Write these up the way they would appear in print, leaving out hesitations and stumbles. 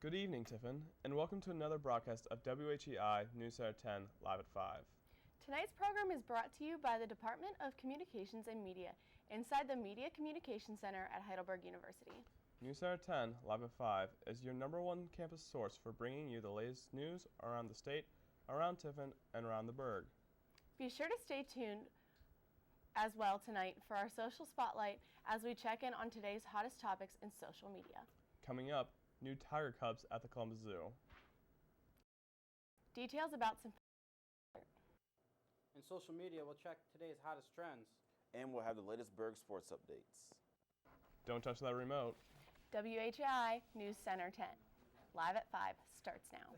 Good evening, Tiffin, and welcome to another broadcast of WHEI News Center 10 Live at 5. Tonight's program is brought to you by the Department of Communications and Media inside the Media Communication Center at Heidelberg University. News Center 10 Live at 5 is your #1 campus source for bringing you the latest news around the state, around Tiffin, and around the Berg. Be sure to stay tuned as well tonight for our social spotlight as we check in on today's hottest topics in social media. Coming up, new tiger cubs at the Columbus Zoo. Details about some In social media, we'll check today's hottest trends. And we'll have the latest Berg sports updates. Don't touch that remote. WHEI News Center 10 Live at 5 starts now.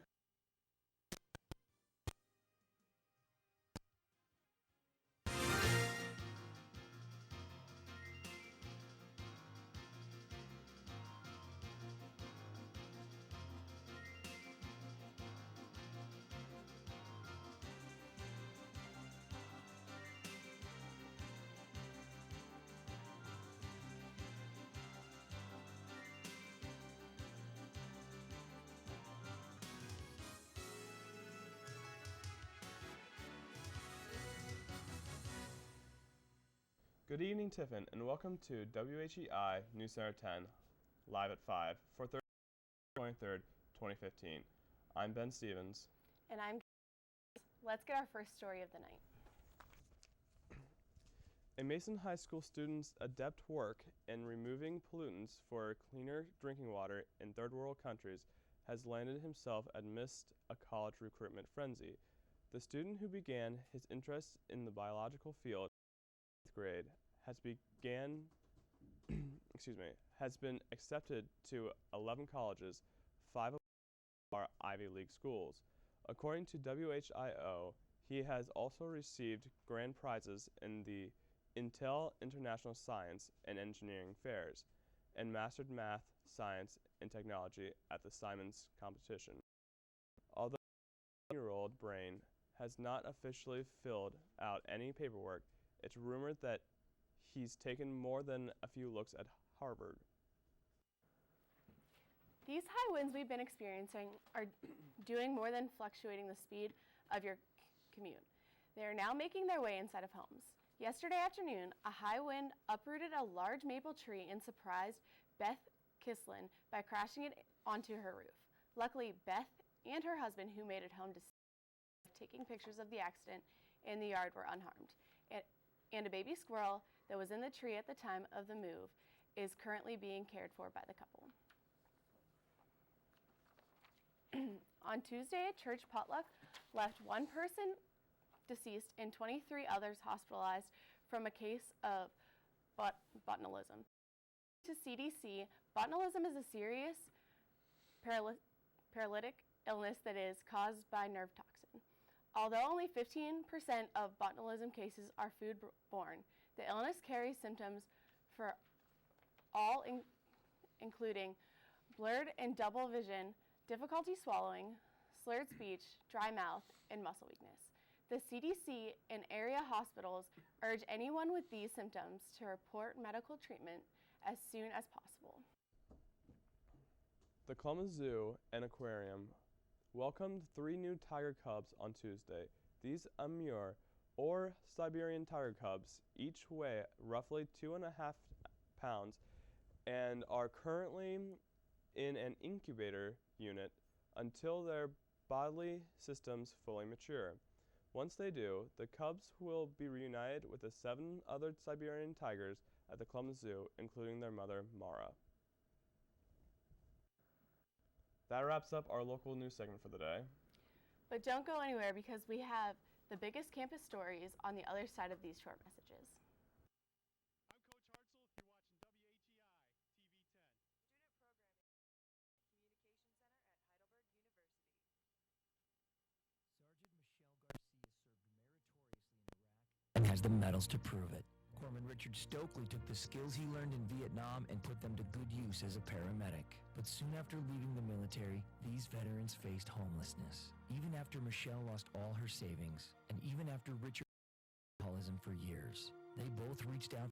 Good evening, Tiffin, and welcome to WHEI News Center 10 Live at 5 for Thursday, 23rd, 2015. I'm Ben Stevens. And I'm Let's get our first story of the night. A Mason High School student's adept work in removing pollutants for cleaner drinking water in third world countries has landed himself amidst a college recruitment frenzy. The student who began his interest in the biological field in 8th grade has been accepted to 11 colleges, 5 of which are Ivy League schools. According to WHIO, he has also received grand prizes in the Intel International Science and Engineering Fairs and mastered math, science, and technology at the Simons competition. Although the 9-year-old brain has not officially filled out any paperwork, it's rumored that he's taken more than a few looks at Harvard. These high winds we've been experiencing are doing more than fluctuating the speed of your commute. They are now making their way inside of homes. Yesterday afternoon, a high wind uprooted a large maple tree and surprised Beth Kislin by crashing it onto her roof. Luckily, Beth and her husband, who made it home to taking pictures of the accident in the yard, were unharmed. And a baby squirrel that was in the tree at the time of the move is currently being cared for by the couple. On Tuesday, a church potluck left one person deceased and 23 others hospitalized from a case of botulism. To CDC, botulism is a serious paralytic illness that is caused by nerve toxin. Although only 15% of botulism cases are food-borne, the illness carries symptoms for all including blurred and double vision, difficulty swallowing, slurred speech, dry mouth, and muscle weakness. The CDC and area hospitals urge anyone with these symptoms to report medical treatment as soon as possible. The Columbus Zoo and Aquarium welcomed 3 new tiger cubs on Tuesday. These Amur, or Siberian tiger cubs, each weigh roughly 2.5 pounds and are currently in an incubator unit until their bodily systems fully mature. Once they do, the cubs will be reunited with the 7 other Siberian tigers at the Columbus Zoo, including their mother, Mara. That wraps up our local news segment for the day. But don't go anywhere because we have the biggest campus stories on the other side of these short messages. I'm Coach Hartzell. You're watching WHEI TV 10. Student programming, Communication Center at Heidelberg University. Sergeant Michelle Garcia served meritoriously in Iraq and has the medals to prove it. Corpsman Richard Stokely took the skills he learned in Vietnam and put them to good use as a paramedic. But soon after leaving the military, these veterans faced homelessness. Even after Michelle lost all her savings, and even after Richard alcoholism for years, they both reached out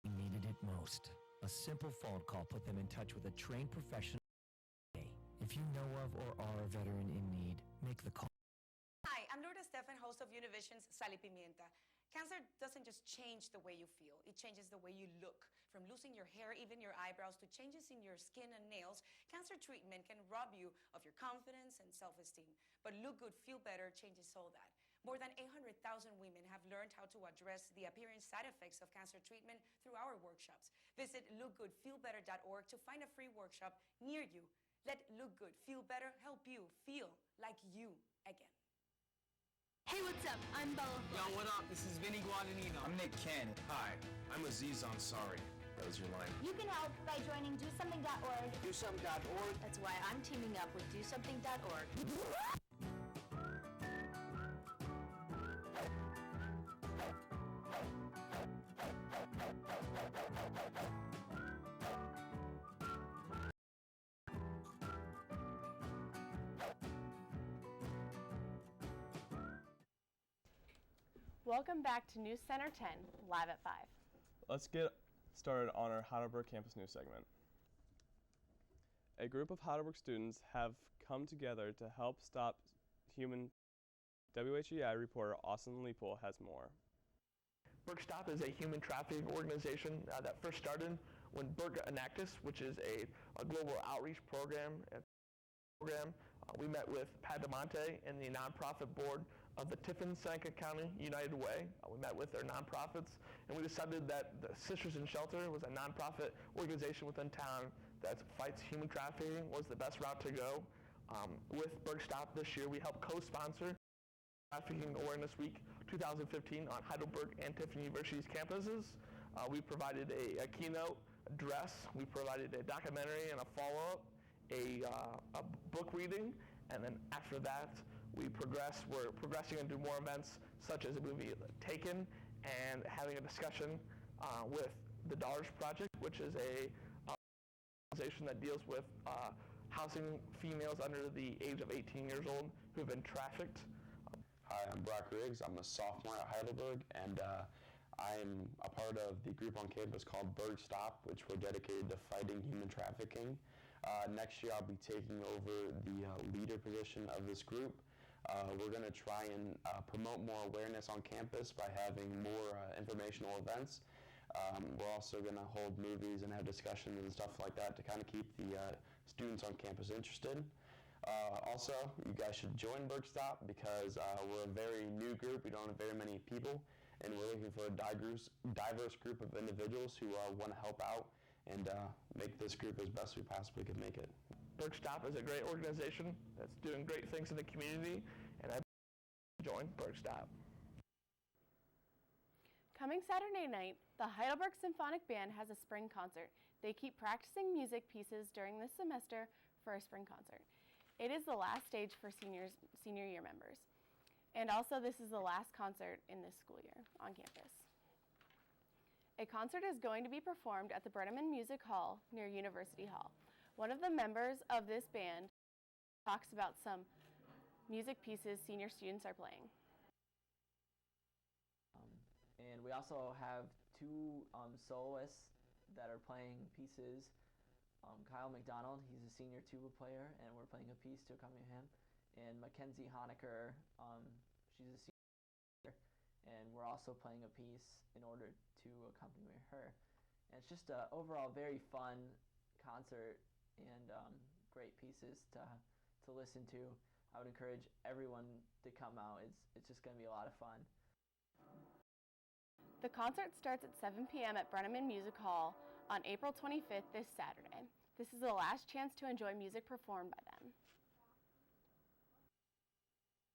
when they needed it most. A simple phone call put them in touch with a trained professional. If If you know of or are a veteran in need, make the call. Hi, I'm Lourdes Stefan, host of Univision's Sal y Pimienta. Cancer doesn't just change the way you feel, it changes the way you look. From losing your hair, even your eyebrows, to changes in your skin and nails, cancer treatment can rob you of your confidence and self-esteem. But Look Good, Feel Better changes all that. More than 800,000 women have learned how to address the appearance side effects of cancer treatment through our workshops. Visit lookgoodfeelbetter.org to find a free workshop near you. Let Look Good, Feel Better help you feel like you again. Hey, what's up? I'm Bella. Yo, what up? This is Vinny Guadagnino. I'm Nick Cannon. Hi, I'm Aziz Ansari. That was your line. You can help by joining DoSomething.org. DoSomething.org. That's why I'm teaming up with DoSomething.org. Welcome back to News Center 10, live at 5. Let's get started on our Heidelberg Campus News segment. A group of Heidelberg students have come together to help stop human. WHEI reporter Austin Leopold has more. Stop is a human trafficking organization that first started when Berg Enactus, which is a global outreach program. We met with Pat DeMonte and the nonprofit board of the Tiffin-Seneca County United Way. We met with their nonprofits, and we decided that the Sisters in Shelter was a nonprofit organization within town that fights human trafficking, was the best route to go. With Berg Stop this year, we helped co-sponsor Trafficking Awareness Week 2015 on Heidelberg and Tiffin University's campuses. We provided a keynote address, we provided a documentary and a follow-up, a book reading, and then after that, we're progressing into more events such as a movie Taken and having a discussion with the Dollars Project, which is a organization that deals with housing females under the age of 18 years old who have been trafficked. Hi, I'm Brock Riggs. I'm a sophomore at Heidelberg, and I'm a part of the group on campus called Berg Stop, which we're dedicated to fighting human trafficking. Next year, I'll be taking over the leader position of this group. We're going to try and promote more awareness on campus by having more informational events. We're also going to hold movies and have discussions and stuff like that to kind of keep the students on campus interested. Also, you guys should join Berg Stop because we're a very new group. We don't have very many people, and we're looking for a diverse group of individuals who want to help out and make this group as best we possibly could make it. Berg Stop is a great organization that's doing great things in the community, and I join Berg Stop. Coming Saturday night, the Heidelberg Symphonic Band has a spring concert. They keep practicing music pieces during this semester for a spring concert. It is the last stage for senior year members. And also, this is the last concert in this school year on campus. A concert is going to be performed at the Brenneman Music Hall near University Hall. One of the members of this band talks about some music pieces senior students are playing. And we also have two soloists that are playing pieces. Kyle McDonald, he's a senior tuba player, and we're playing a piece to accompany him. And Mackenzie Honecker, she's a senior, and we're also playing a piece in order to accompany her. And it's just an overall very fun concert and great pieces to listen to. I would encourage everyone to come out. It's just going to be a lot of fun. The concert starts at 7 p.m. at Brenneman Music Hall on April 25th this Saturday. This is the last chance to enjoy music performed by them.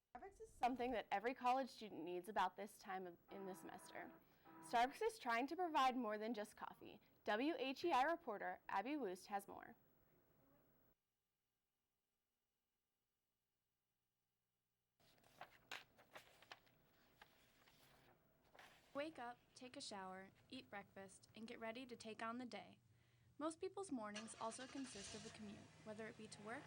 Starbucks is something that every college student needs about this time in the semester. Starbucks is trying to provide more than just coffee. WHEI reporter Abby Woost has more. Wake up, take a shower, eat breakfast, and get ready to take on the day. Most people's mornings also consist of a commute, whether it be to work.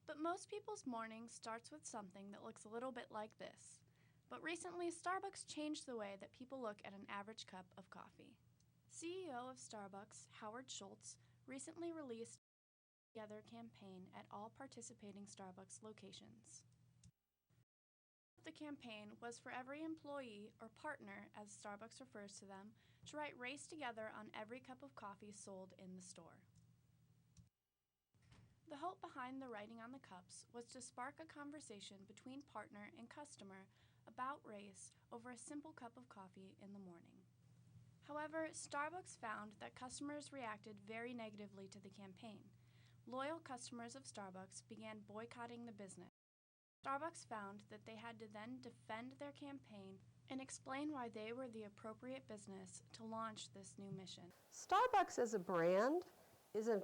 But most people's morning starts with something that looks a little bit like this. But recently, Starbucks changed the way that people look at an average cup of coffee. CEO of Starbucks, Howard Schultz, recently released Together campaign at all participating Starbucks locations. The campaign was for every employee or partner, as Starbucks refers to them, to write "Race Together" on every cup of coffee sold in the store. The hope behind the writing on the cups was to spark a conversation between partner and customer about race over a simple cup of coffee in the morning. However, Starbucks found that customers reacted very negatively to the campaign. Loyal customers of Starbucks began boycotting the business. Starbucks found that they had to then defend their campaign and explain why they were the appropriate business to launch this new mission. Starbucks as a brand is an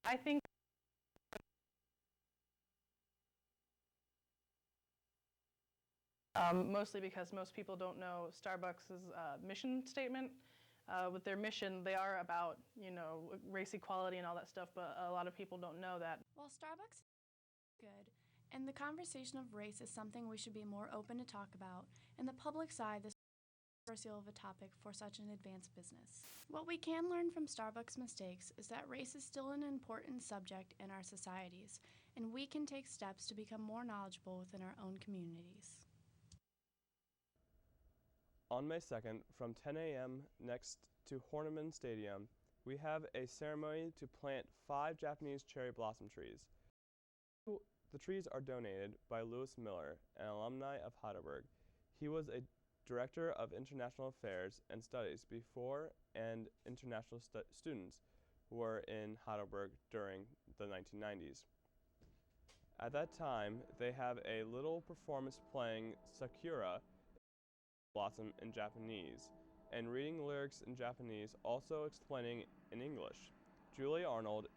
I think mostly because most people don't know Starbucks' mission statement. With their mission, they are about, race equality and all that stuff, but a lot of people don't know that. While Starbucks is good, and the conversation of race is something we should be more open to talk about, in the public's eye, this is controversial of a topic for such an advanced business. What we can learn from Starbucks' mistakes is that race is still an important subject in our societies, and we can take steps to become more knowledgeable within our own communities. On May 2nd, from 10 a.m. next to Horniman Stadium, we have a ceremony to plant 5 Japanese cherry blossom trees. The trees are donated by Lewis Miller, an alumni of Heidelberg. He was a director of international affairs and studies before, and international students were in Heidelberg during the 1990s. At that time, they have a little performance playing Sakura blossom in Japanese, and reading lyrics in Japanese, also explaining in English. Julie Arnold,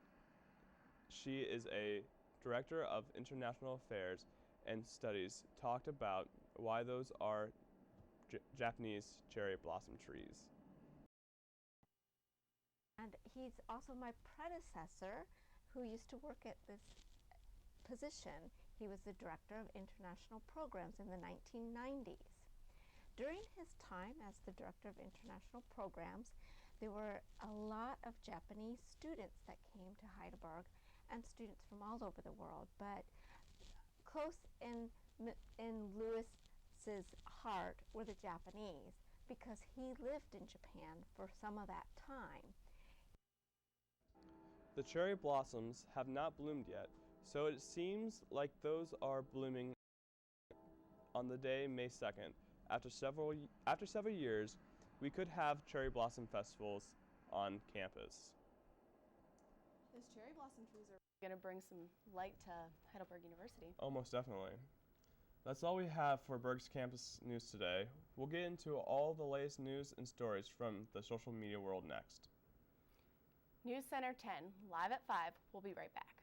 she is a director of international affairs and studies, talked about why those are Japanese cherry blossom trees. And he's also my predecessor who used to work at this position. He was the director of international programs in the 1990s. During his time as the director of international programs, there were a lot of Japanese students that came to Heidelberg and students from all over the world, but close in Lewis's heart were the Japanese because he lived in Japan for some of that time. The cherry blossoms have not bloomed yet, so it seems like those are blooming on the day May 2nd. After several years, we could have cherry blossom festivals on campus. Those cherry blossom trees are going to bring some light to Heidelberg University. Oh, most definitely. That's all we have for Berg's campus news today. We'll get into all the latest news and stories from the social media world next. News Center 10, live at 5. We'll be right back.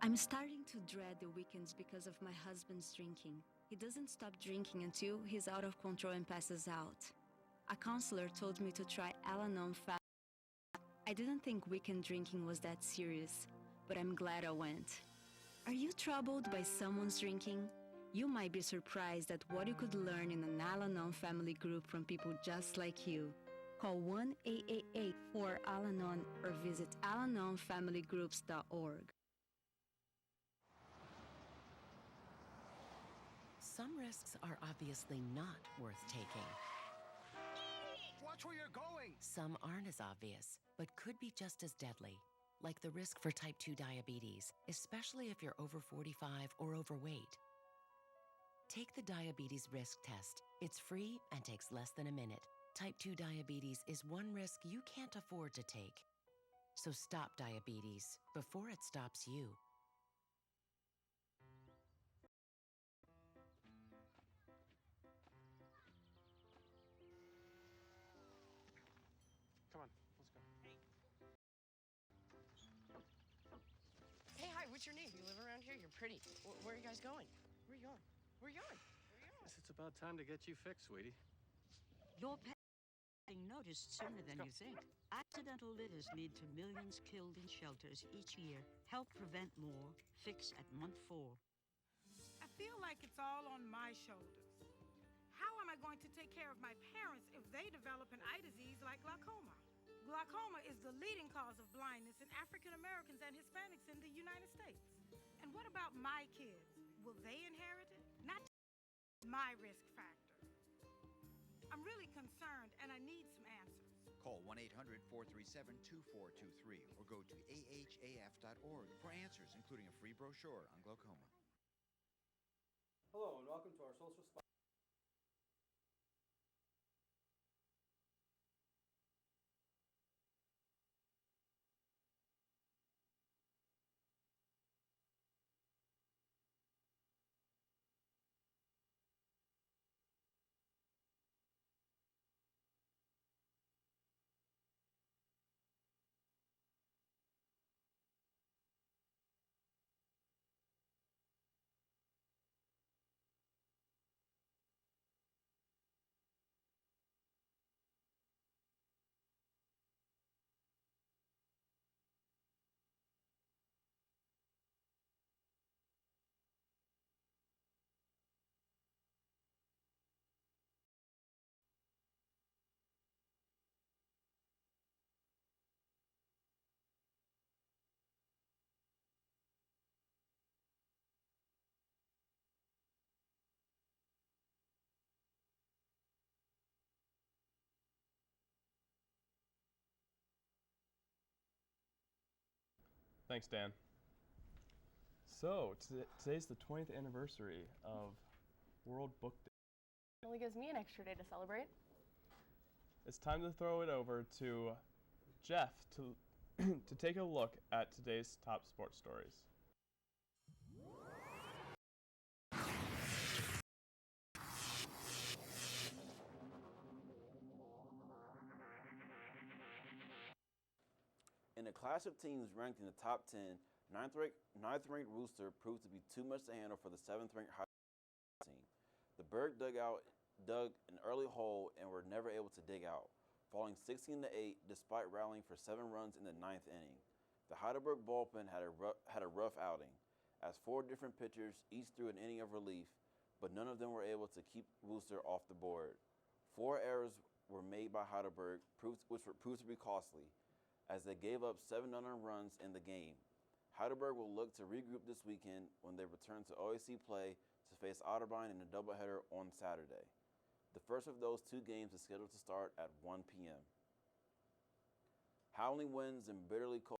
I'm starting to dread the weekends because of my husband's drinking. He doesn't stop drinking until he's out of control and passes out. A counselor told me to try Al-Anon fast. I didn't think weekend drinking was that serious, but I'm glad I went. Are you troubled by someone's drinking? You might be surprised at what you could learn in an Al-Anon family group from people just like you. Call 1-888-4-AL-ANON or visit alanonfamilygroups.org. Some risks are obviously not worth taking. Watch where you're going! Some aren't as obvious, but could be just as deadly, like the risk for type 2 diabetes, especially if you're over 45 or overweight. Take the diabetes risk test. It's free and takes less than a minute. Type 2 diabetes is one risk you can't afford to take. So stop diabetes before it stops you. Come on, let's what's your name? You live around here? You're pretty. Where are you guys going? Where are you going? Where are you going? Guess it's about time to get you fixed, sweetie. Your pet being noticed sooner than you think. Accidental litters lead to millions killed in shelters each year. Help prevent more. Fix at month 4. I feel like it's all on my shoulders. How am I going to take care of my parents if they develop an eye disease like glaucoma? Glaucoma is the leading cause of blindness in African Americans and Hispanics in the United States. And what about my kids? Will they inherit it? Not my risk factor. I'm really concerned and I need some answers. Call 1-800-437-2423 or go to ahaf.org for answers, including a free brochure on glaucoma. Hello and welcome to our social spot. Thanks, Dan. So, today's the 20th anniversary of World Book Day. It only gives me an extra day to celebrate. It's time to throw it over to Jeff to take a look at today's top sports stories. In a clash of teams ranked in the top 10, ninth-ranked Rooster proved to be too much to handle for the 7th-ranked high team. The Berg dug an early hole and were never able to dig out, falling 16-8 despite rallying for 7 runs in the 9th inning. The Heidelberg bullpen had a rough outing, as 4 different pitchers each threw an inning of relief, but none of them were able to keep Rooster off the board. 4 errors were made by Heidelberg, which proved to be costly, as they gave up 7 unearned runs in the game. Heidelberg will look to regroup this weekend when they return to OAC play to face Otterbein in a doubleheader on Saturday. The first of those 2 games is scheduled to start at 1 p.m. Howling winds and bitterly cold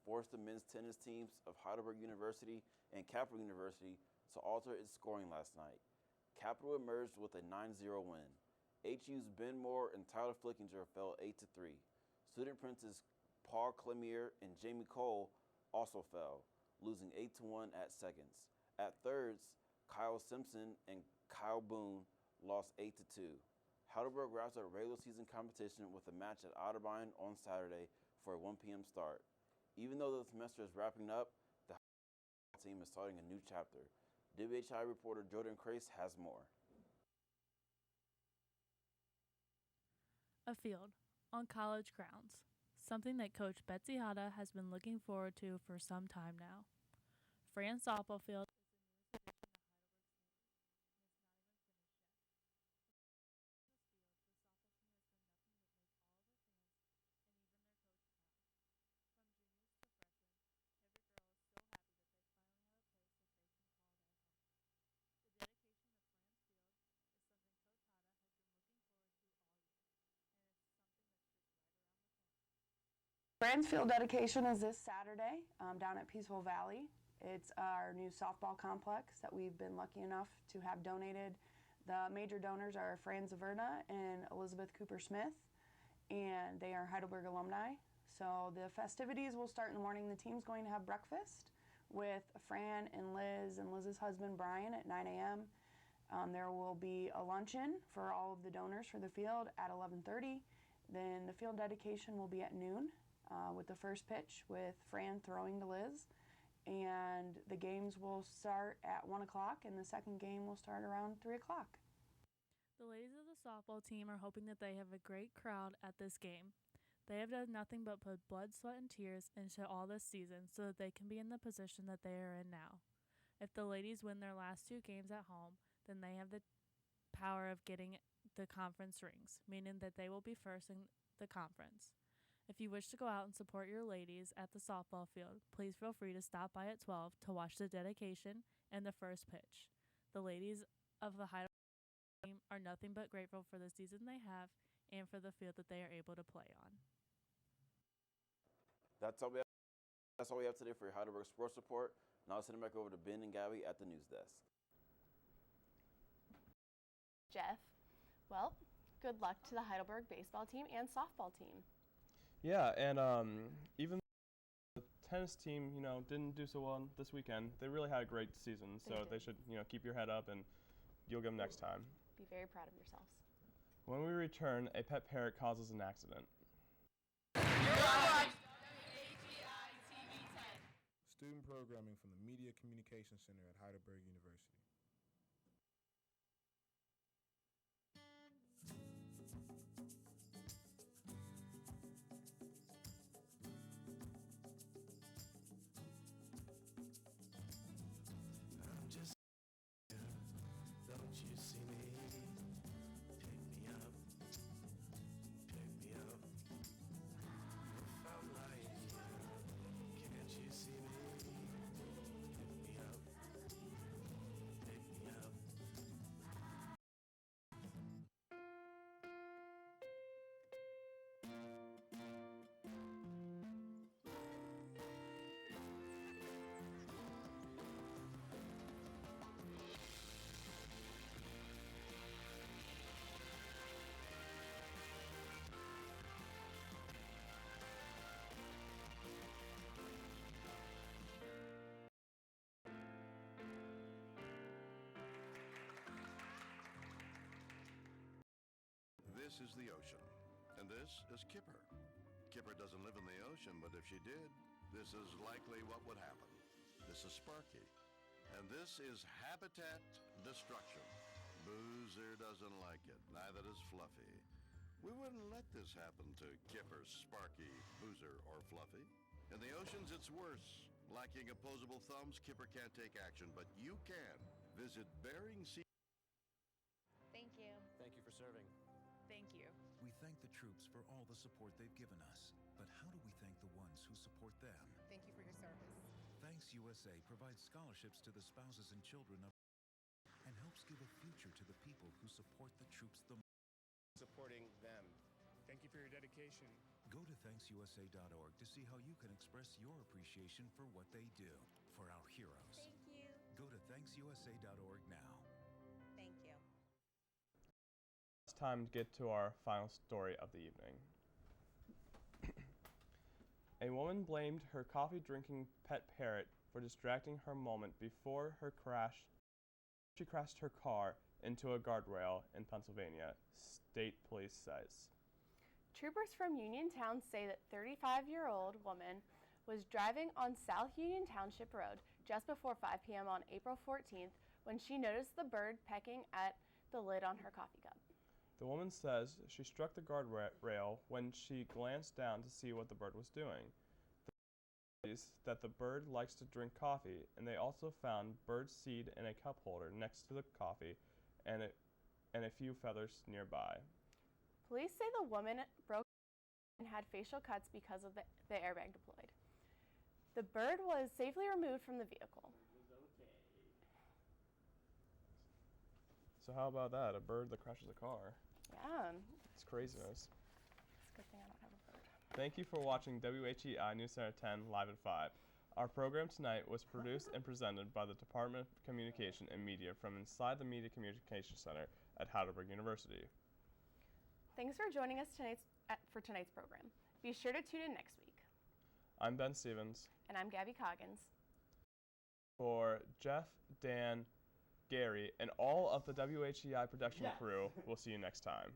forced the men's tennis teams of Heidelberg University and Capital University to alter its scoring last night. Capital emerged with a 9-0 win. HU's Ben Moore and Tyler Flickinger fell 8-3. Student Prince's Paul Clemier and Jamie Cole also fell, losing 8-1 at seconds. At thirds, Kyle Simpson and Kyle Boone lost 8-2. Heidelberg wraps up regular season competition with a match at Otterbein on Saturday for a 1 p.m. start. Even though the semester is wrapping up, the team is starting a new chapter. WHEI reporter Jordan Crace has more. A field on college grounds, something that Coach Betsy Hada has been looking forward to for some time now. Fran softball field is the newest addition to Heidelberg's Fran's field dedication is this Saturday down at Peaceful Valley. It's our new softball complex that we've been lucky enough to have donated. The major donors are Fran Zaverna and Elizabeth Cooper Smith, and they are Heidelberg alumni. So the festivities will start in the morning. The team's going to have breakfast with Fran and Liz's husband Brian at 9 a.m. There will be a luncheon for all of the donors for the field at 11:30. Then the field dedication will be at noon with the first pitch with Fran throwing to Liz. And and the games will start at 1 o'clock, and the second game will start around 3 o'clock. The ladies of the softball team are hoping that they have a great crowd at this game. They have done nothing but put blood, sweat, and tears into all this season so that they can be in the position that they are in now. If the ladies win their last 2 games at home, then they have the power of getting the conference rings, meaning that they will be first in the conference. If you wish to go out and support your ladies at the softball field, please feel free to stop by at 12 to watch the dedication and the first pitch. The ladies of the Heidelberg team are nothing but grateful for the season they have and for the field that they are able to play on. That's all we have today for your Heidelberg Sports Report. Now I'll send it back over to Ben and Gabby at the news desk. Jeff, well, good luck to the Heidelberg baseball team and softball team. Yeah, and even the tennis team, didn't do so well this weekend. They really had a great season, so they should, keep your head up, and you'll get them next time. Be very proud of yourselves. When we return, a pet parrot causes an accident. Student programming from the Media Communication Center at Heidelberg University. I'm just here, don't you see me? Pick me up, if I'm lying here, can't you see me? Pick me up. This is the ocean, and this is Kipper. Kipper doesn't live in the ocean, but if she did, this is likely what would happen. This is Sparky, and this is habitat destruction. Boozer doesn't like it, neither does Fluffy. We wouldn't let this happen to Kipper, Sparky, Boozer, or Fluffy. In the oceans, it's worse. Lacking opposable thumbs, Kipper can't take action, but you can. Visit Bering Sea. Thank you. Thank you for serving. Thank you. We thank the troops for all the support they've given us. But how do we thank the ones who support them? Thank you for your service. Thanks USA provides scholarships to the spouses and children of and helps give a future to the people who support the troops the most. Supporting them. Thank you for your dedication. Go to ThanksUSA.org to see how you can express your appreciation for what they do for our heroes. Thank you. Go to ThanksUSA.org now. Thank you. It's time to get to our final story of the evening. A woman blamed her coffee-drinking pet parrot for distracting her moment before her crash. She crashed her car into a guardrail in Pennsylvania, state police says. Troopers from Uniontown say that 35-year-old woman was driving on South Union Township Road just before 5 p.m. on April 14th when she noticed the bird pecking at the lid on her coffee cup. The woman says she struck the guardrail when she glanced down to see what the bird was doing. They said that the bird likes to drink coffee, and they also found bird seed in a cup holder next to the coffee and a few feathers nearby. Police say the woman broke and had facial cuts because of the airbag deployed. The bird was safely removed from the vehicle. So how about that? A bird that crashes a car. Yeah. It's craziness. It's a good thing I don't have a bird. Thank you for watching WHEI News Center 10 Live at 5. Our program tonight was produced and presented by the Department of Communication and Media from inside the Media Communication Center at Heidelberg University. Thanks for joining us for tonight's program. Be sure to tune in next week. I'm Ben Stevens. And I'm Gabby Coggins. For Jeff, Dan, Gary, and all of the WHEI production crew, we'll see you next time.